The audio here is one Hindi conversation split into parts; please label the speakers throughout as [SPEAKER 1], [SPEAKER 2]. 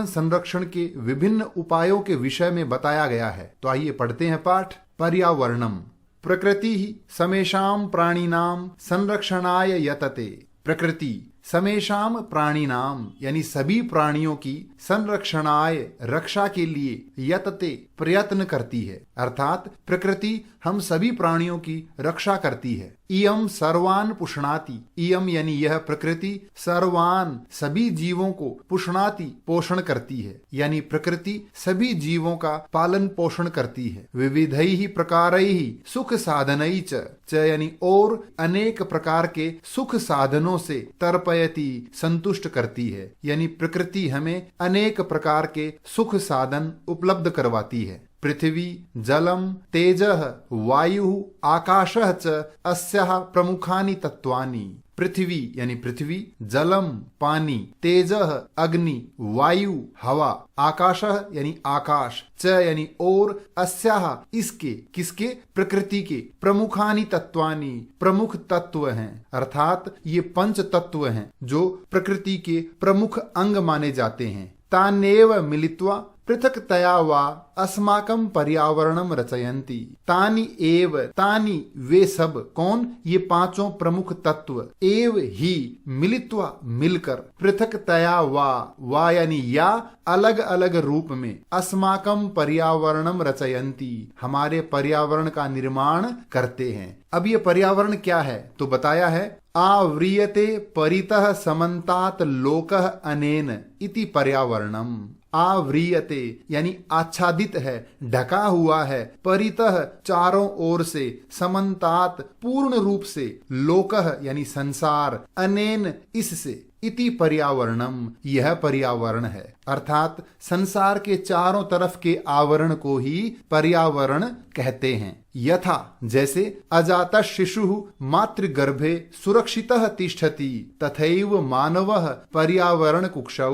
[SPEAKER 1] संरक्षण के विभिन्न उपायों के विषय में बताया गया है। तो आइए पढ़ते हैं पाठ। पर्यावरणम प्रकृति ही समेषाम प्राणिनाम संरक्षणाय यतते। प्रकृति समेषाम प्राणिनाम यानी सभी प्राणियों की संरक्षणाय रक्षा के लिए यतते प्रयत्न करती है, अर्थात प्रकृति हम सभी प्राणियों की रक्षा करती है। इयम सर्वान पुष्णाति, इयम यानी यह प्रकृति सर्वान सभी जीवों को पुष्णाति पोषण करती है, यानी प्रकृति सभी जीवों का पालन पोषण करती है। विविधैहि प्रकारैहि सुख साधनैहि च यानी और अनेक प्रकार के सुख साधनों से तर्पयति संतुष्ट करती है, यानी प्रकृति हमें अनेक प्रकार के सुख साधन उपलब्ध करवाती है। पृथ्वी जलम तेजः वायु आकाशः च अस्याः प्रमुखानि तत्वानि। पृथ्वी यानी पृथ्वी, जलम पानी, तेजः अग्नि, वायु हवा, आकाशः यानी आकाश, च यानी और, अस्याः इसके, किसके, प्रकृति के, प्रमुखानि तत्वानि प्रमुख तत्व हैं, अर्थात ये पंच तत्व हैं जो प्रकृति के प्रमुख अंग माने जाते हैं। तान्येव मिलित्वा पृथक्तया वा अस्माकं पर्यावरणम रचयन्ति। तानि एव, तानि वे सब, कौन, ये पांचों प्रमुख तत्व, एव ही मिलित्वा मिलकर, पृथक्तया वा यानी या अलग अलग रूप में, अस्माकं पर्यावरणम रचयन्ति हमारे पर्यावरण का निर्माण करते हैं। अब ये पर्यावरण क्या है तो बताया है, आव्रियते परितः समन्तात लोकः अनेन इति पर्यावरणम। आव्रियते यानी आच्छादित है, ढका हुआ है, परितः चारों ओर से, समन्तात पूर्ण रूप से, लोकः यानी संसार, अनेन इससे, इति पर्यावरणम यह पर्यावरण है, अर्थात संसार के चारों तरफ के आवरण को ही पर्यावरण कहते हैं। यथा जैसे अजातः शिशुः मातृगर्भे सुरक्षितः तिष्ठति तथैव मानवः पर्यावरण कुक्षौ।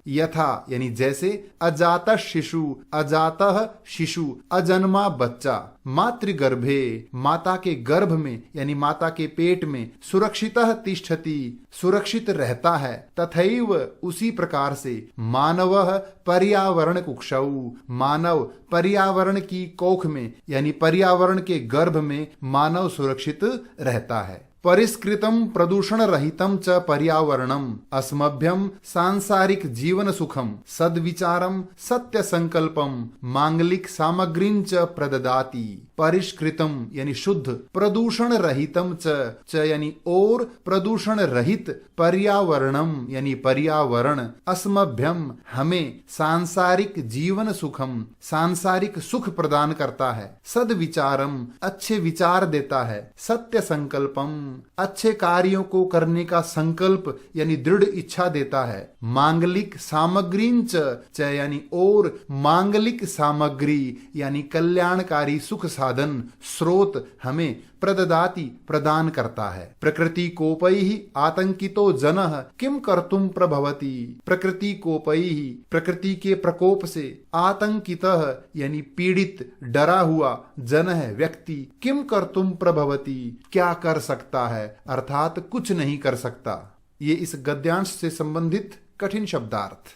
[SPEAKER 1] यथा यानी जैसे अजातः शिशु, अजातः शिशु अजन्मा बच्चा, मातृगर्भे माता के गर्भ में यानी माता के पेट में, सुरक्षितः तिष्ठति सुरक्षित रहता है, तथैव उसी प्रकार से, मानवः पर्यावरण कुक्षौ मानव पर्यावरण की कोख में यानी पर्यावरण के गर्भ में मानव सुरक्षित रहता है। परिष्कृतम प्रदूषण रहितम च पर्यावरणम अस्मभ्यम सांसारिक जीवन सुखम सद्विचारम सत्य संकल्पम मांगलिक सामग्रीं च प्रददाति। परिष्कृतम यानी शुद्ध, प्रदूषण रहितम च यानी और प्रदूषण रहित, पर्यावरणम यानी पर्यावरण, अस्मभ्यम हमें, सांसारिक जीवन सुखम सांसारिक सुख प्रदान करता है, सद्विचारम अच्छे विचार देता है, सत्य संकल्पम अच्छे कार्यों को करने का संकल्प यानी दृढ़ इच्छा देता है, मांगलिक सामग्रीं च यानी और मांगलिक सामग्री यानी कल्याणकारी सुख साधन स्रोत हमें प्रददाति प्रदान करता है। प्रकृति कोपैहि आतंकितो जनः किम कर्तुम प्रभवति। प्रकृति कोपैहि प्रकृति के प्रकोप से, आतंकितः यानी पीड़ित डरा हुआ, जनः व्यक्ति, किम कर्तुम प्रभवति क्या कर सकता है, अर्थात कुछ नहीं कर सकता। ये इस गद्यांश से संबंधित कठिन शब्दार्थ।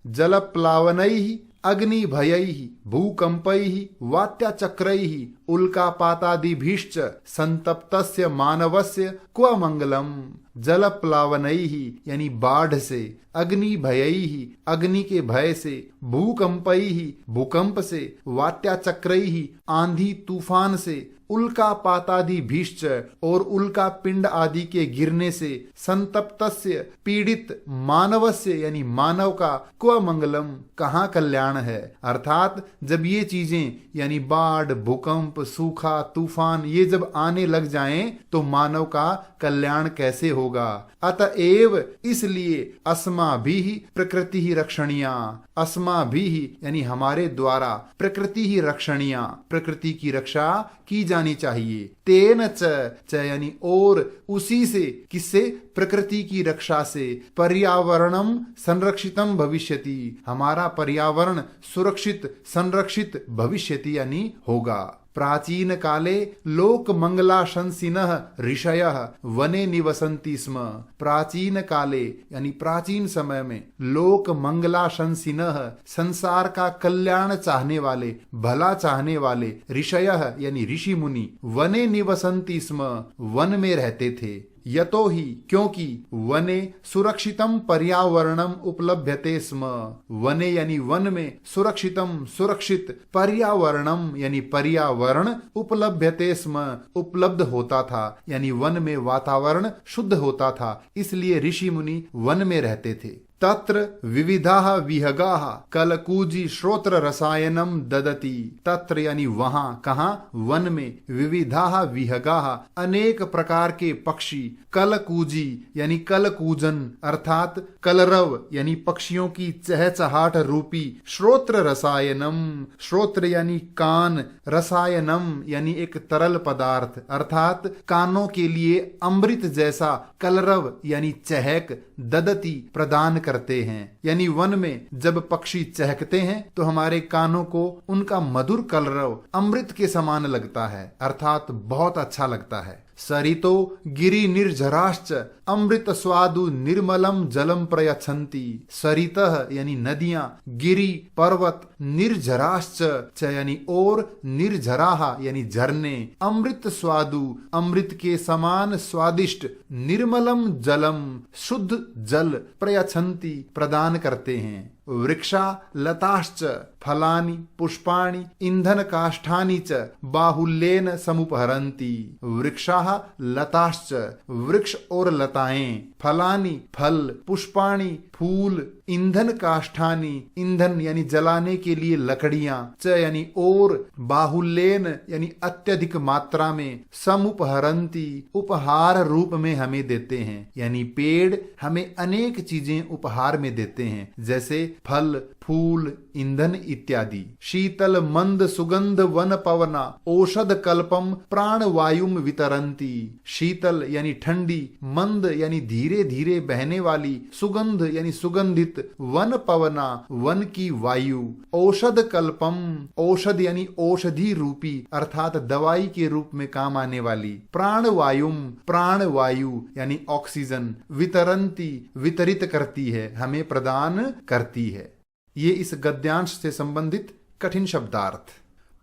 [SPEAKER 1] जल प्लावनैहि अग्नि भयैहि भूकंपैहि वात्याचक्रैहि उल्कापातादिभिश्च संतप्तस्य मानवस्य क्व मंगलम। जल प्लावनैहि यानी बाढ़ से, अग्नि भयैहि अग्नि के भय से, भूकंपैहि भूकंप से, वात्याचक्रैहि आंधी तूफान से, उल्कापातादि भीश्च और उल्का पिंड आदि के गिरने से, संतप्तस्य पीड़ित, मानवस्य यानी मानव का, क्व मंगलम कहाँ कल्याण है, अर्थात जब ये चीजें यानी बाढ़, भूकंप, सूखा, तूफान ये जब आने लग जाएं तो मानव का कल्याण कैसे होगा। अतएव इसलिए अस्माभिः प्रकृति ही रक्षणीया, अस्माभिः यानी हमारे द्वारा, प्रकृति ही रक्षणीया प्रकृति की रक्षा की जानी चाहिए। तेन च यानी और उसी से, किससे, प्रकृति की रक्षा से, पर्यावरणम संरक्षितम भविष्यति हमारा पर्यावरण सुरक्षित संरक्षित भविष्यति यानी होगा। प्राचीन काले लोक मंगलाशंसिनः ऋषयः वने निवसन्ति स्म। प्राचीन काले यानी प्राचीन समय में लोक मंगलाशंसिनः संसार का कल्याण चाहने वाले, भला चाहने वाले, ऋषयः यानी ऋषि मुनि वने निवसन्ति स्म वन में रहते थे। यतो ही क्योंकि वने सुरक्षितम पर्यावरणम उपलभ्यते स्म। वने यानी वन में सुरक्षितम सुरक्षित, पर्यावरणम यानी पर्यावरण, उपलभ्यते स्म उपलब्ध होता था, यानी वन में वातावरण शुद्ध होता था, इसलिए ऋषि मुनि वन में रहते थे। तत्र विविधाः विहगाः कलकूजी श्रोत्र रसायनम ददति। तत्र यानी वहां, कहा, वन में, विविधाः विहगाः अनेक प्रकार के पक्षी, कलकूजी यानी कलकूजन अर्थात कलरव यानी पक्षियों की चहचहाट रूपी, श्रोत्र रसायनम, श्रोत्र यानी कान, रसायनम यानी एक तरल पदार्थ अर्थात कानों के लिए अमृत जैसा कलरव यानी चहक, ददति प्रदान करते हैं। यानी वन में जब पक्षी चहकते हैं तो हमारे कानों को उनका मधुर कलरव अमृत के समान लगता है, अर्थात बहुत अच्छा लगता है। सरितो गिरि निर्झराश्च अमृत स्वादु निर्मलम जलम प्रयच्छन्ति। सरितः यानी नदियां, गिरि पर्वत, निर्झराश्च च यानी और, निर्झराः यानी झरने, अमृत स्वादु अमृत के समान स्वादिष्ट, निर्मलम जलम शुद्ध जल, प्रयच्छन्ति प्रदान करते हैं। वृक्षा लताश्च फलानि पुष्पाणि ईंधन काष्ठानि च बाहुल्येन समुपहरन्ति। वृक्षाः लताश्च वृक्ष और लताएं, फलानि फल, पुष्पाणि फूल, ईंधन काष्ठानि ईंधन यानी जलाने के लिए लकड़ियां, च यानी और, बाहुल्येन यानी अत्यधिक मात्रा में, समुपहरन्ति उपहार रूप में हमें देते हैं, यानी पेड़ हमें अनेक चीजें उपहार में देते हैं, जैसे फल, फूल, ईंधन इत्यादि। शीतल मंद सुगंध वन पवना औषध कल्पम प्राण वायुम वितरंती। शीतल यानी ठंडी, मंद यानी धीरे धीरे बहने वाली, सुगंध यानी सुगंधित, वन पवना वन की वायु, औषध कल्पम औषध यानी औषधि रूपी अर्थात दवाई के रूप में काम आने वाली, प्राण वायुम प्राण वायु यानी ऑक्सीजन, वितरंती वितरित करती है, हमें प्रदान करती है। ये इस गद्यांश से संबंधित कठिन शब्दार्थ।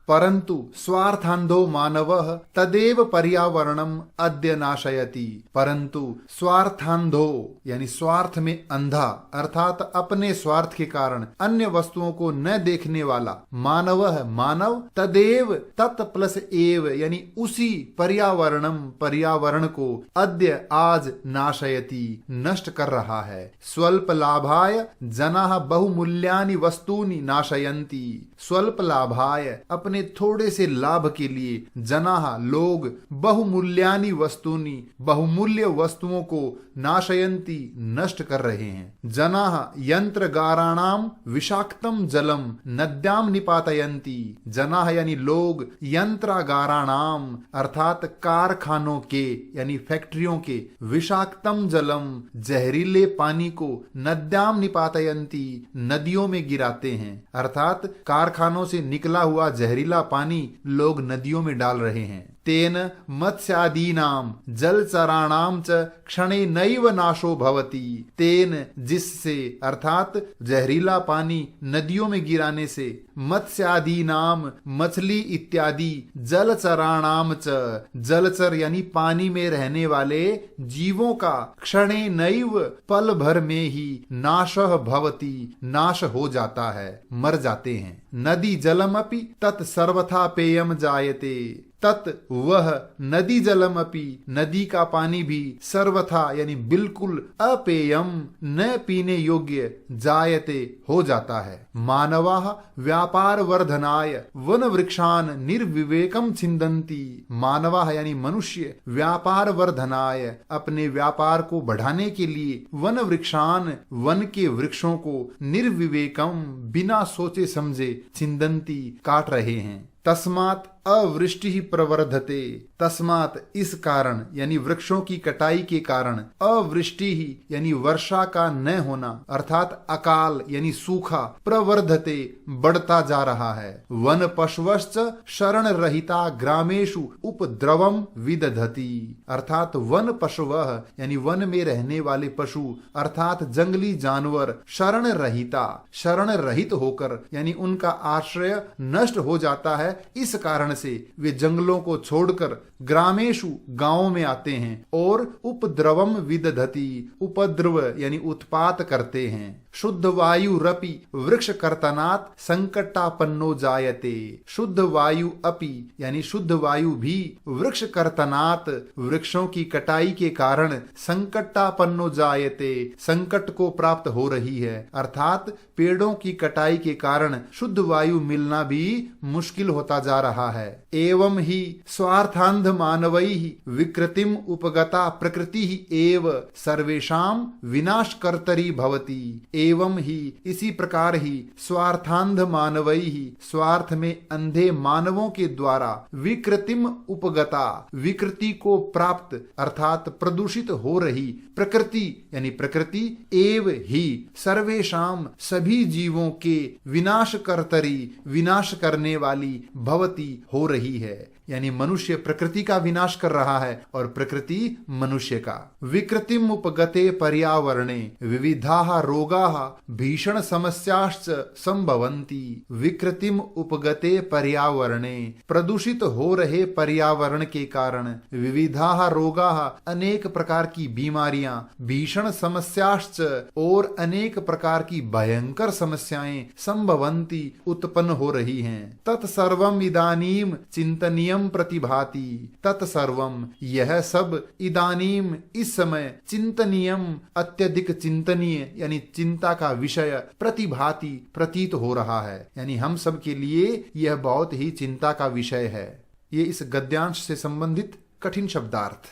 [SPEAKER 1] परंतु स्वार्थांधो मानवः तदेव पर्यावरणम अद्य नाशयति। परंतु स्वार्थांधो यानी स्वार्थ में अंधा अर्थात अपने स्वार्थ के कारण अन्य वस्तुओं को न देखने वाला, मानवः मानव, तदेव तत् प्लस एव यानी उसी, पर्यावरणम पर्यावरण को, अद्य आज, नाशयति नष्ट कर रहा है। स्वल्प लाभाय जनाः बहुमूल्यानि वस्तूनि नाशयन्ति। स्वल्प लाभाय अपने थोड़े से लाभ के लिए, जनाः लोग, बहुमूल्यानि वस्तूनि बहुमूल्य वस्तुओं को, नाशयन्ति नष्ट कर रहे हैं। जनाः यंत्रगाराणाम विषाक्तम जलम नद्याम निपातयन्ति। जनाः यानी लोग, यंत्रागाराणाम अर्थात कारखानों के यानी फैक्ट्रियों के, विषाक्तम जलम जहरीले पानी को, नद्याम निपातयन्ति नदियों में गिराते हैं, अर्थात कारखानों से निकला हुआ जहरीला पानी लोग नदियों में डाल रहे हैं। तेन मत्स्यादीनाम जलचराणाम च क्षणे नैव नाशो भवति। तेन जिससे अर्थात जहरीला पानी नदियों में गिराने से, मत्स्यादीनाम मछली इत्यादि, जलचराणाम च जलचर यानी पानी में रहने वाले जीवों का, क्षणे नैव पल भर में ही, नाशः भवति नाश हो जाता है, मर जाते हैं। नदी जलमपि तत् सर्वथा पेयम जायते। तत् वह, नदी जलम अपि नदी का पानी भी, सर्वथा यानी बिल्कुल, अपेयम न पीने योग्य, जायते हो जाता है। मानवाः व्यापार वर्धनाय वन वृक्षान निर्विवेकम छिन्दन्ति। मानवाः यानी मनुष्य, व्यापार वर्धनाय अपने व्यापार को बढ़ाने के लिए, वन वृक्षान वन के वृक्षों को, निर्विवेकम बिना सोचे समझे, छिन्दन्ति काट रहे हैं। तस्मात् अवृष्टि ही प्रवर्धते, तस्मात् इस कारण यानी वृक्षों की कटाई के कारण, अवृष्टि ही यानी वर्षा का न होना अर्थात अकाल यानी सूखा, प्रवर्धते बढ़ता जा रहा है। वन पशवश्च शरण रहिता ग्रामेषु उपद्रवम विदधति, अर्थात वन पशवः यानी वन में रहने वाले पशु अर्थात जंगली जानवर, शरण रहिता शरण रहित होकर यानी उनका आश्रय नष्ट हो जाता है, इस कारण से वे जंगलों को छोड़कर ग्रामेषु गांवों में आते हैं और उपद्रवम विदधति उपद्रव यानी उत्पात करते हैं। शुद्ध वायु रपि वृक्ष कर्तनात् संकटापन्नो जायते, शुद्ध वायु अपि यानी शुद्ध वायु भी वृक्ष कर्तनात् वृक्षों की कटाई के कारण संकटापन्नो जायते संकट को प्राप्त हो रही है, अर्थात पेड़ों की कटाई के कारण शुद्ध वायु मिलना भी मुश्किल होता जा रहा है। एवं ही स्वार्थांध मानवैः विकृतिम उपगता प्रकृति ही एव सर्वेषां विनाशकर्तरी भवति, एवं ही इसी प्रकार ही स्वार्थांध मानवैः स्वार्थ में अंधे मानवों के द्वारा विकृतिम उपगता विकृति को प्राप्त अर्थात प्रदूषित हो रही प्रकृति यानी प्रकृति एव ही सर्वेषां सभी जीवों के विनाशकर्तरी विनाश करने वाली भवती हो रही है, यानी मनुष्य प्रकृति का विनाश कर रहा है और प्रकृति मनुष्य का। विकृतिम उपगते पर्यावरणे विविधाः रोगाः भीषण समस्याश्च संभवन्ति, विकृतिम उपगते पर्यावरणे प्रदूषित हो रहे पर्यावरण के कारण विविधाः रोगाः अनेक प्रकार की बीमारियां, भीषण समस्याश्च और अनेक प्रकार की भयंकर समस्याएं संभवन्ति उत्पन्न हो रही हैं। तत्सर्वम इदानीम चिंतनीयम प्रतिभाति, तत्सर्वम यह सब इदानीम इस समय चिंतनीयम अत्यधिक चिंतनीय यानी चिंता का विषय प्रतिभाति प्रतीत हो रहा है, यानी हम सब के लिए यह बहुत ही चिंता का विषय है। ये इस गद्यांश से संबंधित कठिन शब्दार्थ।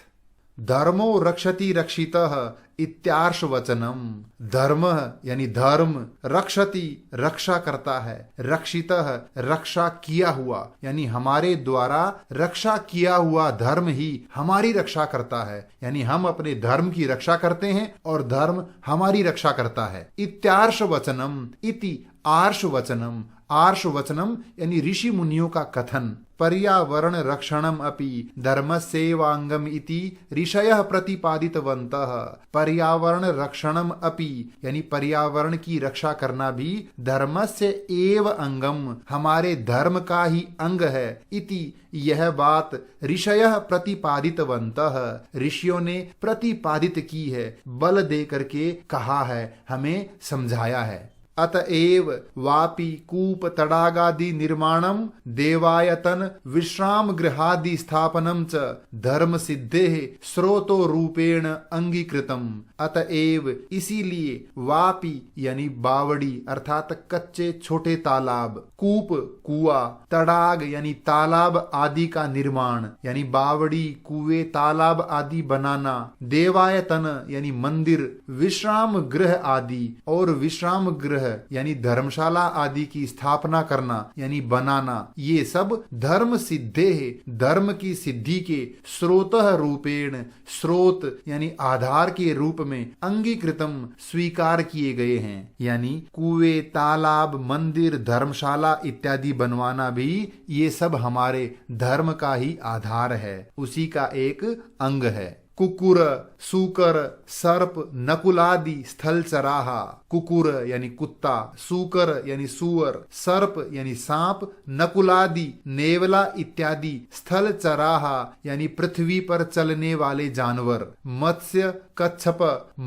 [SPEAKER 1] धर्मो रक्षति रक्षितः इत्यार्ष वचनम, धर्म यानी धर्म रक्षति रक्षा करता है, रक्षितः रक्षा किया हुआ यानी हमारे द्वारा रक्षा किया हुआ धर्म ही हमारी रक्षा करता है, यानी हम अपने धर्म की रक्षा करते हैं और धर्म हमारी रक्षा करता है। इत्यार्ष वचनम इति आर्ष वचनम, आर्ष वचनम यानी ऋषि मुनियों का कथन। पर्यावरण रक्षणम अपि धर्मस्यैवांगम इति ऋषयः प्रतिपादितवन्तः, पर्यावरण रक्षणम अपि यानी पर्यावरण की रक्षा करना भी धर्मस्य एव अंगम हमारे धर्म का ही अंग है, इति यह बात ऋषयः प्रतिपादितवन्तः ऋषियों ने प्रतिपादित की है, बल दे करके कहा है, हमें समझाया है। अतएव वापि कूप तडागादि निर्माणम देवायतन विश्राम गृहादि स्थापनम च धर्म सिद्धेः स्रोतो रूपेण अंगीकृतम, अतएव इसीलिए वापि यानी बावड़ी अर्थात कच्चे छोटे तालाब, कूप कुआ, तड़ाग यानी तालाब आदि का निर्माण यानी बावड़ी कुएं तालाब आदि बनाना, देवायतन यानी मंदिर, विश्राम गृह आदि और विश्राम गृह यानी धर्मशाला आदि की स्थापना करना यानी बनाना, ये सब धर्म सिद्धे धर्म की सिद्धि के स्रोतः रूपेण स्रोत यानी आधार के रूप में अंगीकृतम स्वीकार किए गए हैं, यानी कुएं तालाब मंदिर धर्मशाला इत्यादि बनवाना भी ये सब हमारे धर्म का ही आधार है, उसी का एक अंग है। कुकुर सूकर सर्प नकुलादि स्थल चराहा, कुकुर यानी कुत्ता, सूकर यानी सुअर, सर्प यानी सांप, नकुलादि नेवला इत्यादि स्थल चराहा यानी पृथ्वी पर चलने वाले जानवर, मत्स्य कच्छप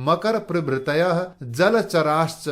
[SPEAKER 1] मकर प्रभृतयः जलचराश्च,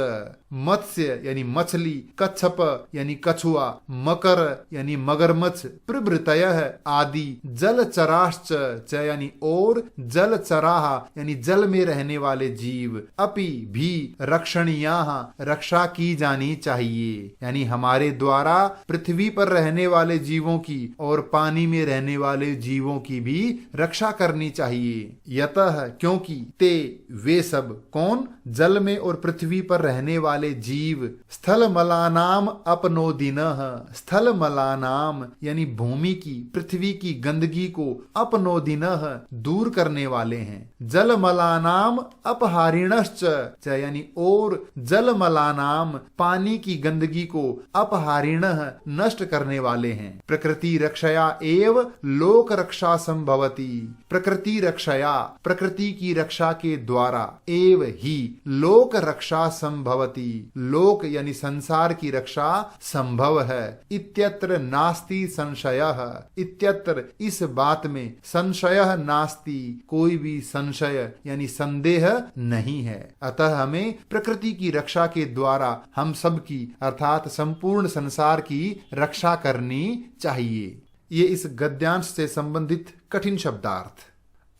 [SPEAKER 1] मत्स्य यानी मछली, कच्छप यानी कछुआ, मकर यानी मगरमच्छ, प्रभृतयः आदि, जलचराश्च च यानी और जलचराः यानी जल में रहने वाले जीव, अपि भी रक्षणीयाः रक्षा की जानी चाहिए, यानी हमारे द्वारा पृथ्वी पर रहने वाले जीवों की और पानी में रहने वाले जीवों की भी रक्षा करनी चाहिए। यतः क्योंकि ते वे सब कौन, जल में और पृथ्वी पर रहने वाले जीव, स्थल मलानाम अपनोदिनः, स्थल मलानाम यानी भूमि की, पृथ्वी की गंदगी को अपनोदिनः दूर करने वाले हैं, जल मलानाम अपहारिणश्च यानी और जल मलानाम पानी की गंदगी को अपहारिणः नष्ट करने वाले हैं। प्रकृति रक्षया एव लोक रक्षा संभवती, प्रकृति रक्षया प्रकृति की रक्षा के द्वारा, एव ही लोक रक्षा संभवती लोक यानी संसार की रक्षा संभव है। इत्यत्र नास्ति संशयः, इत्यत्र इस बात में, संशयः नास्ति कोई भी संशय यानी संदेह नहीं है। अतः हमें प्रकृति की रक्षा के द्वारा हम सब की अर्थात संपूर्ण संसार की रक्षा करनी चाहिए। ये इस गद्यांश से संबंधित कठिन शब्दार्थ।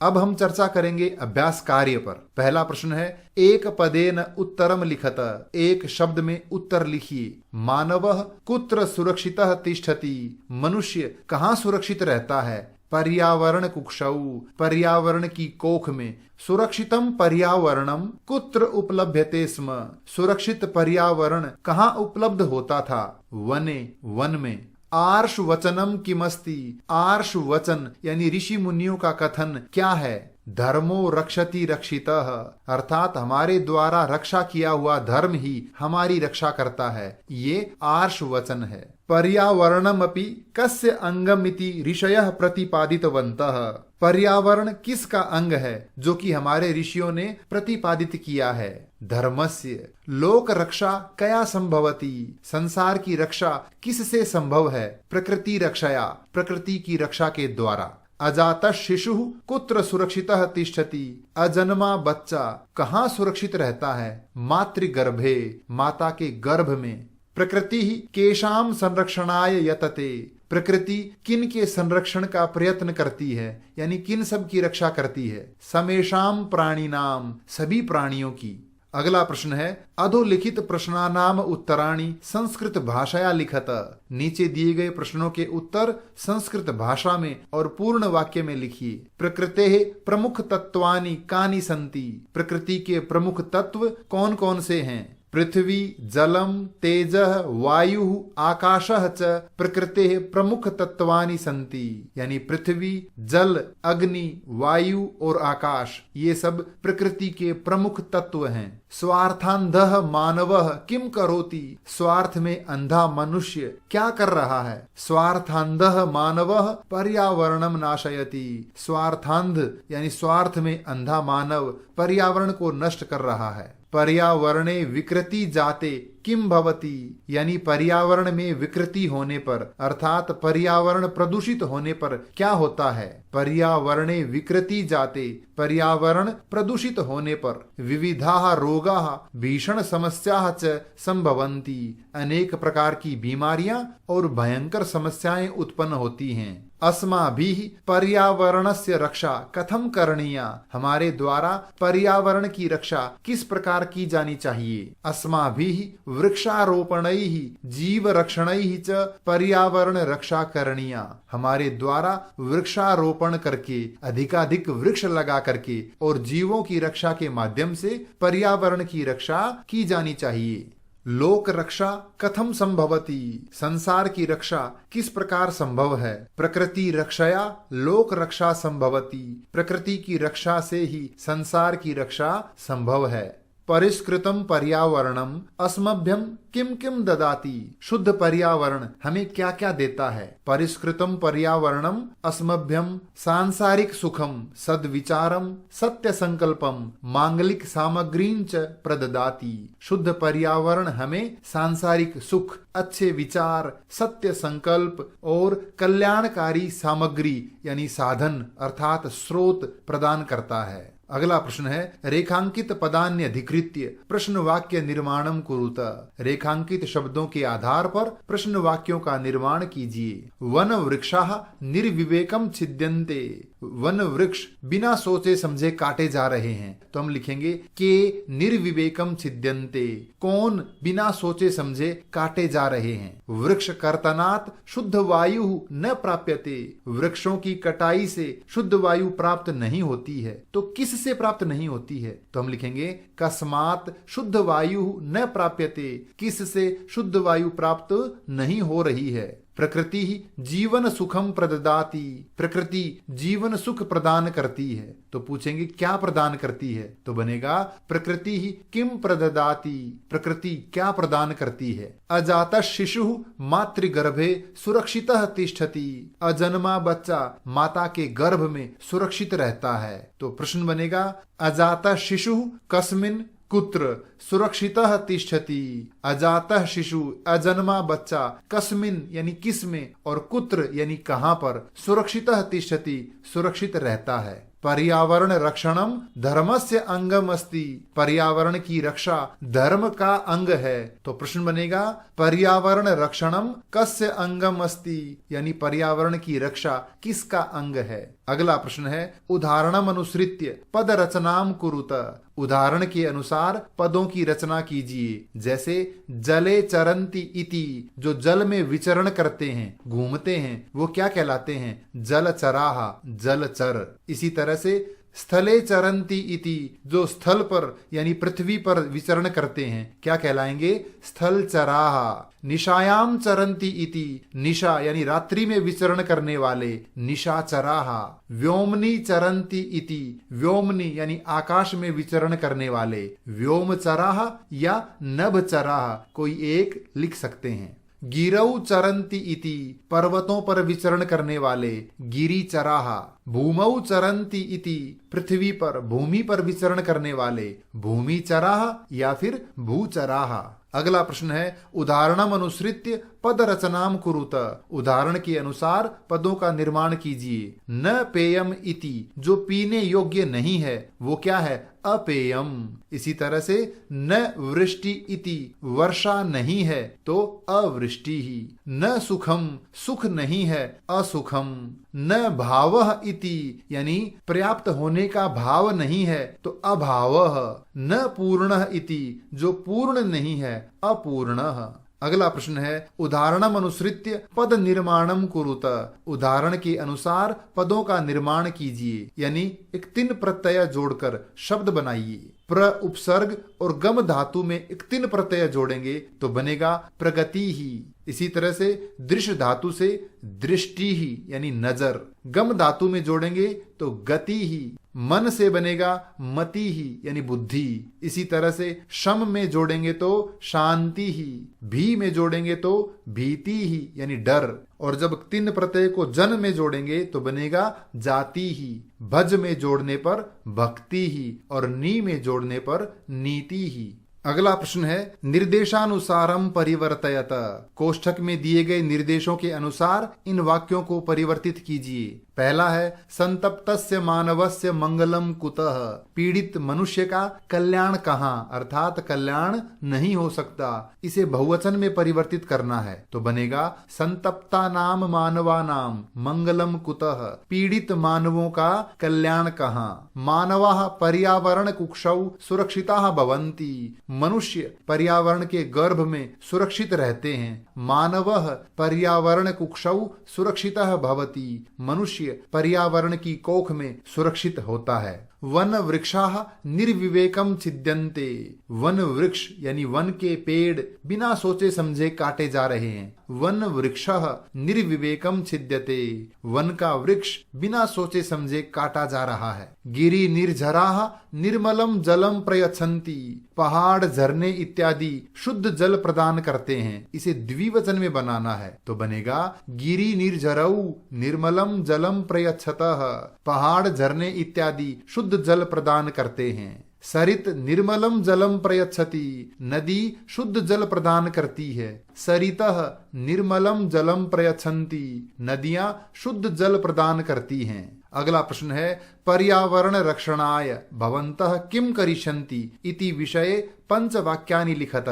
[SPEAKER 1] अब हम चर्चा करेंगे अभ्यास कार्य पर। पहला प्रश्न है, एक पदेन उत्तरम लिखत, एक शब्द में उत्तर लिखिए। मानवः कुत्र सुरक्षितः तिष्ठति, मनुष्य कहाँ सुरक्षित रहता है। पर्यावरण कुक्षौ, पर्यावरण की कोख में। सुरक्षितम पर्यावरणम कुत्र उपलभ्यते स्म, सुरक्षित पर्यावरण कहाँ उपलब्ध होता था। वने, वन में। आर्ष वचनम किमस्ति, आर्ष वचन यानी ऋषि मुनियों का कथन क्या है। धर्मो रक्षति रक्षितः, अर्थात हमारे द्वारा रक्षा किया हुआ धर्म ही हमारी रक्षा करता है, ये आर्ष वचन है। पर्यावरणमपि कस्य अंगमिति ऋषयः प्रतिपादितवन्तः, पर्यावरण किसका अंग है जो कि हमारे ऋषियों ने प्रतिपादित किया है। धर्मस्य लोक रक्षा कया संभवती, संसार की रक्षा किससे संभव है। प्रकृति रक्षया प्रकृति की रक्षा के द्वारा। अजात शिशु कुत्र सुरक्षितः तिष्ठति, अजन्मा बच्चा कहाँ सुरक्षित रहता है। मातृगर्भे माता के गर्भ में। प्रकृति ही केशाम संरक्षणाय यतते, प्रकृति किन के संरक्षण का प्रयत्न करती है यानी किन सब की रक्षा करती है। समेशाम प्राणिनाम सभी प्राणियों की। अगला प्रश्न है, अधोलिखित प्रश्नानाम उत्तराणि संस्कृत भाषाया लिखत, नीचे दिए गए प्रश्नों के उत्तर संस्कृत भाषा में और पूर्ण वाक्य में लिखिए। प्रकृतेः प्रमुख तत्वानि कानि सन्ति, प्रकृति के प्रमुख तत्व कौन कौन से हैं। पृथ्वी जलम तेजः वायुः आकाशः च प्रकृतेः प्रमुख तत्वानि सन्ति, यानी पृथ्वी जल अग्नि वायु और आकाश ये सब प्रकृति के प्रमुख तत्व हैं। स्वार्थांधः मानवः किम करोति, स्वार्थ में अंधा मनुष्य क्या कर रहा है। स्वार्थांधः मानवः पर्यावरणम नाशयति, स्वार्थांध यानी स्वार्थ में अंधा मानव पर्यावरण को नष्ट कर रहा है। पर्यावरणे विकृति जाते किम भवति, यानी पर्यावरण में विकृति होने पर अर्थात पर्यावरण प्रदूषित होने पर क्या होता है। पर्यावरणे विकृति जाते पर्यावरण प्रदूषित होने पर विविधाः रोगाः भीषण समस्याः च संभवन्ति, अनेक प्रकार की बीमारियां और भयंकर समस्याएं उत्पन्न होती हैं। अस्माभिः पर्यावरणस्य रक्षा कथम करणीया, हमारे द्वारा पर्यावरण की रक्षा किस प्रकार की जानी चाहिए। अस्माभिः वृक्षारोपणैः जीव रक्षणैः च पर्यावरण रक्षा करणीया, हमारे द्वारा वृक्षारोपण करके अधिकाधिक वृक्ष लगा करके और जीवों की रक्षा के माध्यम से पर्यावरण की रक्षा की जानी चाहिए। लोक रक्षा कथम संभवती, संसार की रक्षा किस प्रकार संभव है। प्रकृति रक्षया लोक रक्षा संभवती, प्रकृति की रक्षा से ही संसार की रक्षा संभव है। परिष्कृतम पर्यावरणम अस्मभ्यम किम किम ददाति, शुद्ध पर्यावरण हमें क्या क्या देता है। परिष्कृतम पर्यावरणम अस्मभ्यम सांसारिक सुखम सद्विचारम सत्य संकल्पम मांगलिक सामग्रीं च प्रददाति, शुद्ध पर्यावरण हमें सांसारिक सुख अच्छे विचार सत्य संकल्प और कल्याणकारी सामग्री यानी साधन अर्थात स्रोत प्रदान करता है। अगला प्रश्न है, रेखांकित पदान्य अधिकृत्य प्रश्न वाक्य निर्माणम कुरुत, रेखांकित शब्दों के आधार पर प्रश्न वाक्यों का निर्माण कीजिए। वन वृक्षाः निर्विवेकम छिद्यन्ते, वन वृक्ष बिना सोचे समझे काटे जा रहे हैं, तो हम लिखेंगे के निर्विवेकम छिद्यन्ते, कौन बिना सोचे समझे काटे जा रहे हैं। वृक्ष कर्तनात् शुद्ध वायु न प्राप्यते, वृक्षों की कटाई से शुद्ध वायु प्राप्त नहीं होती है, तो किस किससे प्राप्त नहीं होती है? तो हम लिखेंगे कस्मात शुद्ध वायु न प्राप्यते, किससे शुद्ध वायु प्राप्त नहीं हो रही है। प्रकृति ही जीवन सुखम प्रददाति, प्रकृति जीवन सुख प्रदान करती है। तो पूछेंगे क्या प्रदान करती है? तो बनेगा प्रकृति ही किम प्रददाति, प्रकृति क्या प्रदान करती है। अजात शिशु मातृगर्भे सुरक्षितः तिष्ठति, अजन्मा बच्चा माता के गर्भ में सुरक्षित रहता है। तो प्रश्न बनेगा अजात शिशु कस्मिन कुत्र सुरक्षितः तिष्ठति, अजातः शिशु अजन्मा बच्चा, कस्मिन यानी किस में, और कुत्र यानी कहां पर, सुरक्षितः तिष्ठति सुरक्षित रहता है। पर्यावरण रक्षणम धर्मस्य अंगम अस्ति, पर्यावरण की रक्षा धर्म का अंग है। तो प्रश्न बनेगा पर्यावरण रक्षणम कस्य अंगम अस्ति, यानी पर्यावरण की रक्षा किसका अंग है। अगला प्रश्न है उदाहरणम अनुसृत्य पद रचनाम कुरुत, उदाहरण के अनुसार पदों की रचना कीजिए। जैसे जले चरंती इति, जो जल में विचरण करते हैं, घूमते हैं, वो क्या कहलाते हैं? जलचराहा, जलचर। इसी तरह से स्थले चरंती इति, जो स्थल पर यानी पृथ्वी पर विचरण करते हैं, क्या कहलाएंगे? स्थल चराहा। निशायाम चरंती इति, निशा यानी रात्रि में विचरण करने वाले, निशाचराहा। व्योमनी चरंती इति, व्योमनी यानी आकाश में विचरण करने वाले, व्योमचराहा या नभचराहा, कोई एक लिख सकते हैं। गिरौ चरंती इति, पर्वतों पर विचरण करने वाले, गिरिचराहा। भूमौ चरंती इति, पृथ्वी पर, भूमि पर विचरण करने वाले, भूमिचराहा या फिर भूचराहा। अगला प्रश्न है उदाहरणम अनुसृत्य पद रचनाम कुरुत, उदाहरण के अनुसार पदों का निर्माण कीजिए। न पेयम इति, जो पीने योग्य नहीं है वो क्या है? अपेयम। इसी तरह से न वृष्टि इति, वर्षा नहीं है तो अवृष्टि ही। न सुखम, सुख नहीं है, असुखम। न भावः इति, यानी पर्याप्त होने का भाव नहीं है तो अभावः। न पूर्णः इति, जो पूर्ण नहीं है, अपूर्णः। अगला प्रश्न है उदाहरणम अनुसृत्य पद निर्माणम कुरुत, उदाहरण के अनुसार पदों का निर्माण कीजिए, यानी एक तिन प्रत्यय जोड़कर शब्द बनाइए। प्र उपसर्ग और गम धातु में एक तिन प्रत्यय जोड़ेंगे तो बनेगा प्रगति ही। इसी तरह से दृश्य धातु से दृष्टि ही यानी नजर, गम धातु में जोड़ेंगे तो गति ही। मन से बनेगा मति ही यानी बुद्धि। इसी तरह से शम में जोड़ेंगे तो शांति ही, भी में जोड़ेंगे तो भीति ही यानी डर, और जब तिन प्रत्यय को जन में जोड़ेंगे तो बनेगा जाति ही। भज में जोड़ने पर भक्ति ही और नी में जोड़ने पर नीति ही। अगला प्रश्न है निर्देशानुसारम परिवर्तयत, कोष्ठक में दिए गए निर्देशों के अनुसार इन वाक्यों को परिवर्तित कीजिए। पहला है संतप्तस्य मानवस्य मंगलम कुतः, पीड़ित मनुष्य का कल्याण कहाँ, अर्थात कल्याण नहीं हो सकता, इसे बहुवचन में परिवर्तित करना है तो बनेगा संतप्ता नाम मानवा नाम मंगलम कुतः, पीड़ित मानवों का कल्याण कहाँ। मानवाः पर्यावरण कुक्षौ सुरक्षिताः भवन्ति, मनुष्य पर्यावरण के गर्भ में सुरक्षित रहते हैं। मानवः पर्यावरण कुक्षौ सुरक्षितः भवति, मनुष्य पर्यावरण की कोख में सुरक्षित होता है। वन वृक्षाः निर्विवेकम छिद्यन्ते, वन वृक्ष यानी वन के पेड़ बिना सोचे समझे काटे जा रहे हैं। वन वृक्षः निर्विवेकम छिद्यते, वन का वृक्ष बिना सोचे समझे काटा जा रहा है। गिरि निर्झराः निर्मलम जलम प्रयच्छन्ति, पहाड़ झरने इत्यादि शुद्ध जल प्रदान करते हैं, इसे द्विवचन में बनाना है तो बनेगा गिरि निर्झरौ निर्मलम जलम प्रयच्छतः, पहाड़ झरने इत्यादि शुद्ध जल प्रदान करते हैं। सरित निर्मलम जलम प्रयच्छति, नदी शुद्ध जल प्रदान करती है। सरितः निर्मलम जलम प्रयच्छन्ति, नदियां शुद्ध जल प्रदान करती हैं। अगला प्रश्न है पर्यावरण रक्षणाय भवन्तः किम करिष्यन्ति इति विषये पंच वाक्यानि लिखत,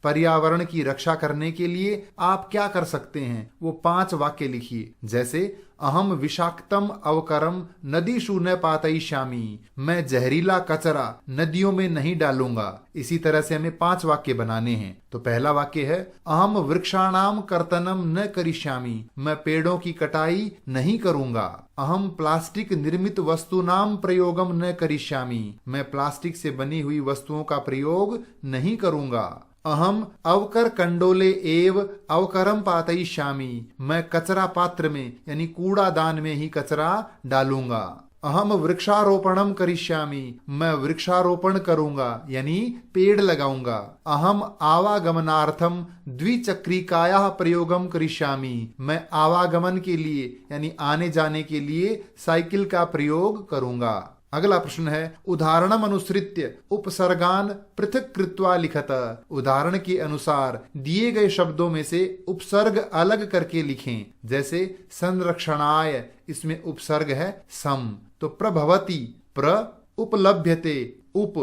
[SPEAKER 1] पर्यावरण की रक्षा करने के लिए आप क्या कर सकते हैं वो 5 वाक्य लिखिए। जैसे अहम विषाक्तम अवकरम नदीषु न पातयिष्यामि, मैं जहरीला कचरा नदियों में नहीं डालूंगा। इसी तरह से हमें 5 वाक्य बनाने हैं। तो पहला वाक्य है अहम वृक्षाणाम कर्तनम न करिष्यामि, मैं पेड़ों की कटाई नहीं करूंगा। अहम प्लास्टिक निर्मित वस्तुनाम प्रयोगम न करिष्यामि, मैं प्लास्टिक से बनी हुई वस्तुओं का प्रयोग नहीं करूंगा। अहम अवकर कंडोले एव अवकरम पातयिष्यामि, मैं कचरा पात्र में यानी कूड़ादान में ही कचरा डालूंगा। अहम वृक्षारोपणम करिष्यामि, मैं वृक्षारोपण करूंगा यानी पेड़ लगाऊंगा। अहम आवागमनार्थम द्विचक्रिकायाः प्रयोगम करिष्यामि, मैं आवागमन के लिए यानी आने जाने के लिए साइकिल का प्रयोग करूंगा। अगला प्रश्न है उदाहरणम अनुसृत्य उपसर्गान पृथक कृत्वा लिखत, उदाहरण के अनुसार दिए गए शब्दों में से उपसर्ग अलग करके लिखें। जैसे संरक्षणाय, इसमें उपसर्ग है सम। तो प्रभवति प्र, उपलभ्यते उप,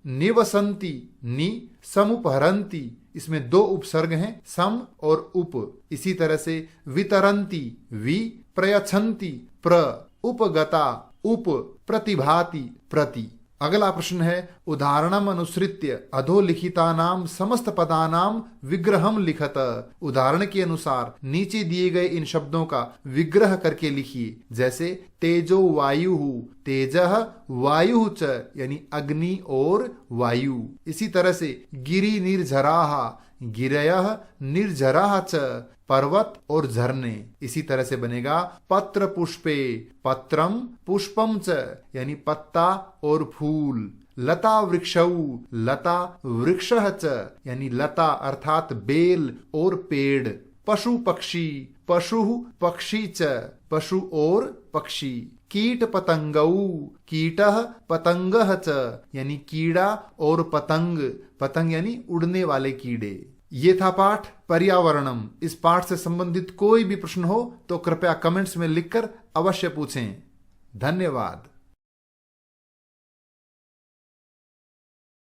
[SPEAKER 1] निवसंति नि, समुपहरंति, इसमें 2 उपसर्ग हैं सम और उप। इसी तरह से वितरंति वि, प्रयच्छन्ति प्र, उपगता उप, प्रतिभाति प्रति। अगला प्रश्न है उदाहरणम अनुसृत्य अधोलिखितानाम समस्त पदानाम विग्रहम लिखत, उदाहरण के अनुसार नीचे दिए गए इन शब्दों का विग्रह करके लिखिए। जैसे तेजो वायु, तेजः वायु च यानी अग्नि और वायु। इसी तरह से गिरि निर्झराः, गिरयः निर्झराः च, पर्वत और झरने। इसी तरह से बनेगा पत्र पुष्पे, पत्रम पुष्पम च यानी पत्ता और फूल। लता वृक्षौ, लता वृक्षः च यानी लता अर्थात बेल और पेड़। पशु पक्षी, पशु पक्षी च पशु और पक्षी। कीट पतंगौ, कीटः पतंगः च यानी कीड़ा और पतंग, पतंग यानी उड़ने वाले कीड़े। ये था पाठ पर्यावरणम। इस पाठ से संबंधित कोई भी प्रश्न हो तो कृपया कमेंट्स में लिखकर अवश्य पूछें। धन्यवाद।